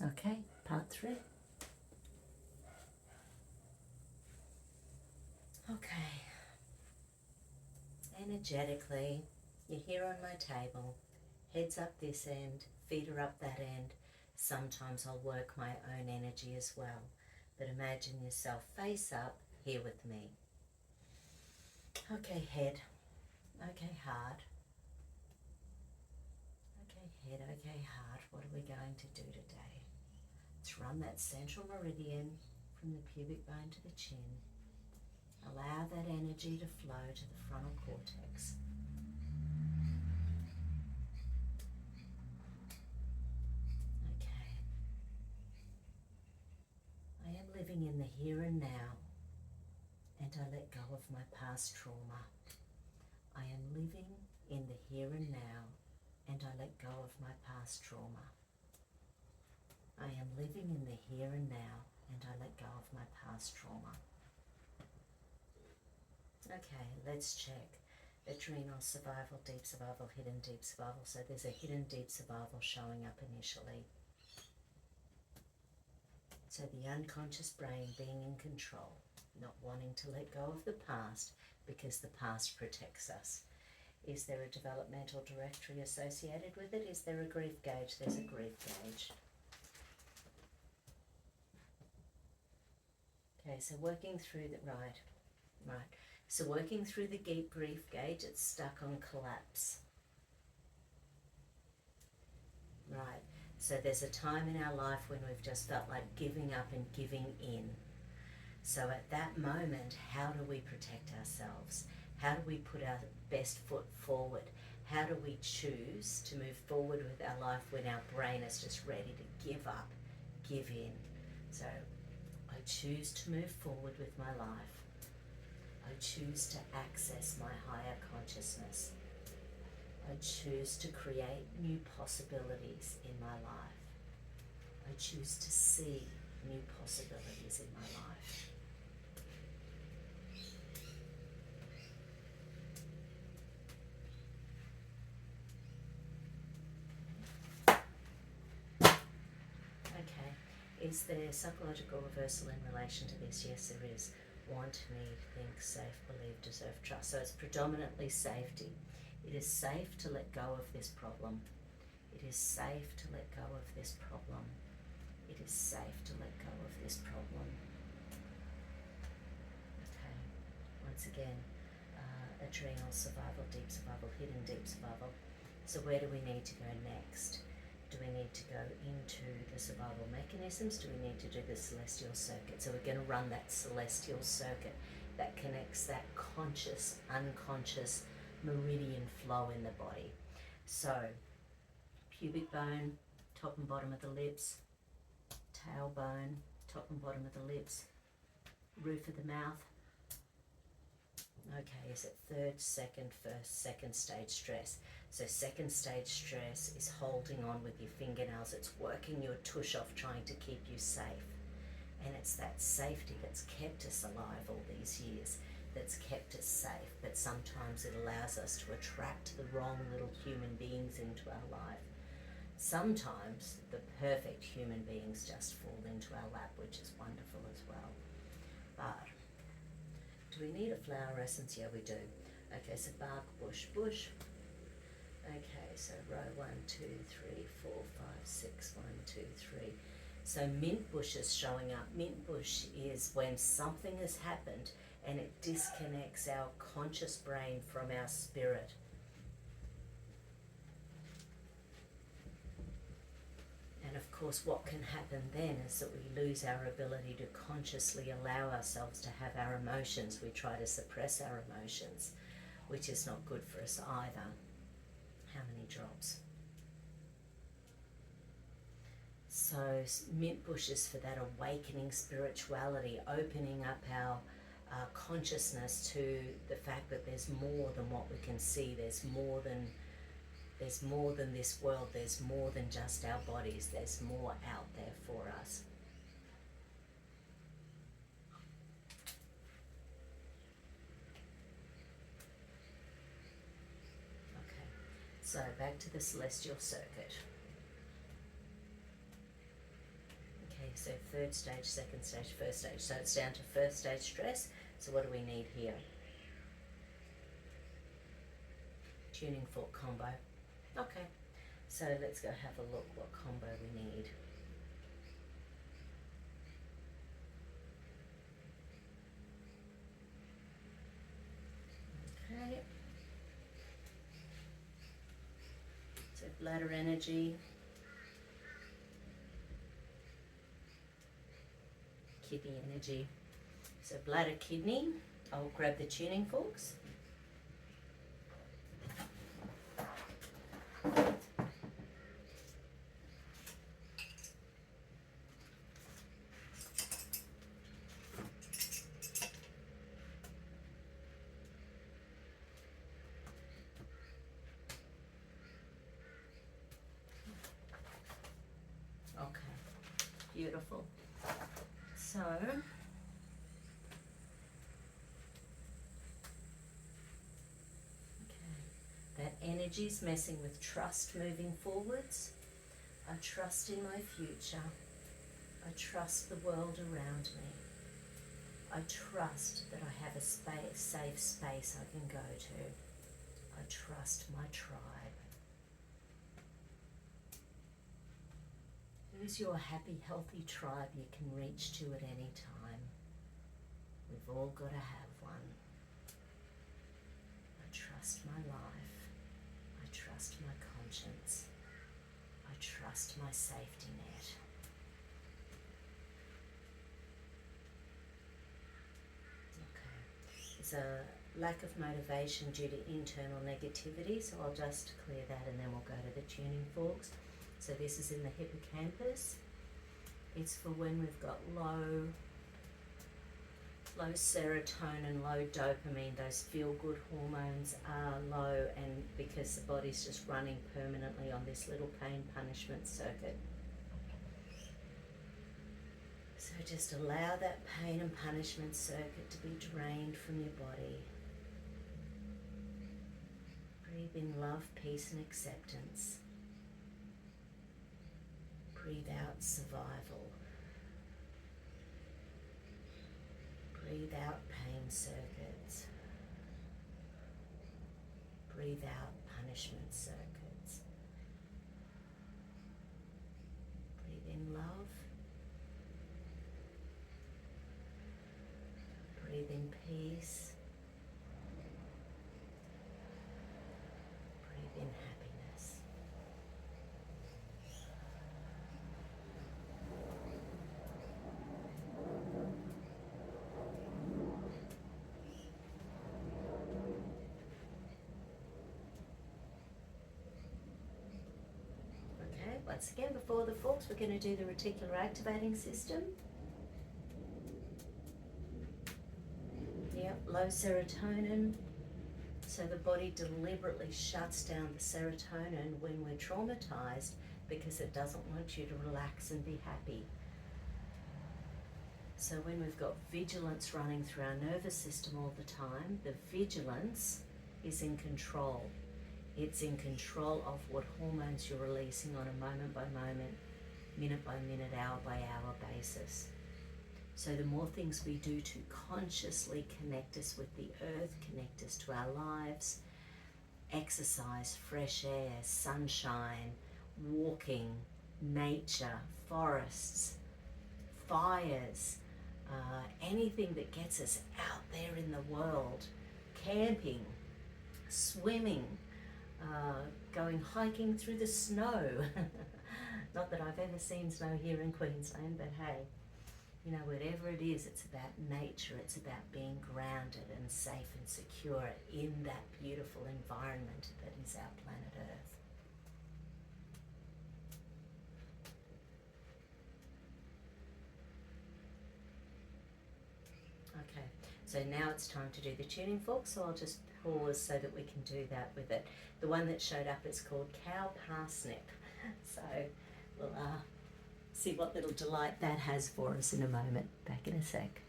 Okay, part 3. Okay, energetically, you're here on my table, heads up this end, feet are up that end. Sometimes I'll work my own energy as well, but imagine yourself face up here with me. Okay, head, okay, heart, okay, head, okay, heart. What are we going to do today? Let's run that central meridian from the pubic bone to the chin. Allow that energy to flow to the frontal cortex. Okay. I am living in the here and now, and I let go of my past trauma. I am living in the here and now, and I let go of my past trauma. I am living in the here and now, and I let go of my past trauma. Okay, let's check. Adrenal, survival, deep survival, hidden deep survival. So there's a hidden deep survival showing up initially. So the unconscious brain being in control, not wanting to let go of the past because the past protects us. Is there a developmental directory associated with it? Is there a grief gauge? There's a grief gauge. Okay, so working through the, right. So working through the deep grief gauge, it's stuck on collapse. Right, so there's a time in our life when we've just felt like giving up and giving in. So at that moment, how do we protect ourselves? How do we put our best foot forward? How do we choose to move forward with our life when our brain is just ready to give up, give in? So I choose to move forward with my life. I choose to access my higher consciousness. I choose to create new possibilities in my life. I choose to see new possibilities in my life. Okay, is there psychological reversal in relation to this? Yes, there is. Want, need, think, safe, believe, deserve, trust. So it's predominantly safety. It is safe to let go of this problem. It is safe to let go of this problem. It is safe to let go of this problem. Okay, once again, adrenal, survival, deep survival, hidden deep survival. So where do we need to go next? Do we need to go into the survival mechanisms? Do we need to do the celestial circuit? So we're going to run that celestial circuit that connects that conscious, unconscious meridian flow in the body. So pubic bone, top and bottom of the lips, tailbone, top and bottom of the lips, roof of the mouth. Okay, is it third, second, first, second stage stress? So second stage stress is holding on with your fingernails. It's working your tush off trying to keep you safe. And it's that safety that's kept us alive all these years, that's kept us safe. But sometimes it allows us to attract the wrong little human beings into our life. Sometimes the perfect human beings just fall into our lap, which is wonderful as well. But do we need a flower essence? Yeah, we do. Okay, so bark, bush, bush. Okay, so row 1, 2, 3, 4, 5, 6, 1, 2, 3. So mint bush is showing up. Mint bush is when something has happened and it disconnects our conscious brain from our spirit. And of course, what can happen then is that we lose our ability to consciously allow ourselves to have our emotions. We try to suppress our emotions, which is not good for us either. How many drops? So mint bush is for that awakening spirituality, opening up our consciousness to the fact that there's more than what we can see. There's more than this world. There's more than just our bodies. There's more out there for us. Okay, so back to the celestial circuit. So third stage, second stage, first stage. So it's down to first stage stress. So what do we need here? Tuning fork combo. Okay, so let's go have a look what combo we need. Okay. So bladder energy, kidney energy. So bladder, kidney, I'll grab the tuning forks. Okay, beautiful. So, that energy's messing with trust moving forwards. I trust in my future. I trust the world around me. I trust that I have a safe space I can go to. I trust my tribe. Who's your happy, healthy tribe you can reach to at any time? We've all got to have one. I trust my life. I trust my conscience. I trust my safety net. Okay. There's a lack of motivation due to internal negativity, so I'll just clear that and then we'll go to the tuning forks. So this is in the hippocampus. It's for when we've got low serotonin, low dopamine, those feel-good hormones are low, and because the body's just running permanently on this little pain punishment circuit. So just allow that pain and punishment circuit to be drained from your body. Breathe in love, peace and acceptance. Breathe out survival. Breathe out pain circuits. Breathe out punishment circuits. Breathe in love. Breathe in peace. Breathe in happiness. Okay, once again, before the forks, we're going to do the reticular activating system. Yep, low serotonin. So the body deliberately shuts down the serotonin when we're traumatized because it doesn't want you to relax and be happy. So when we've got vigilance running through our nervous system all the time, the vigilance is in control. It's in control of what hormones you're releasing on a moment by moment, minute by minute, hour by hour basis. So the more things we do to consciously connect us with the earth, connect us to our lives, exercise, fresh air, sunshine, walking, nature, forests, fires, anything that gets us out there in the world, camping, swimming, going hiking through the snow. Not that I've ever seen snow here in Queensland, but hey, you know, whatever it is, it's about nature, it's about being grounded and safe and secure in that beautiful environment that is our planet Earth. Okay, so now it's time to do the tuning fork, so I'll just pause so that we can do that with it. The one that showed up is called cow parsnip. So we'll see what little delight that has for us in a moment. Back in a sec.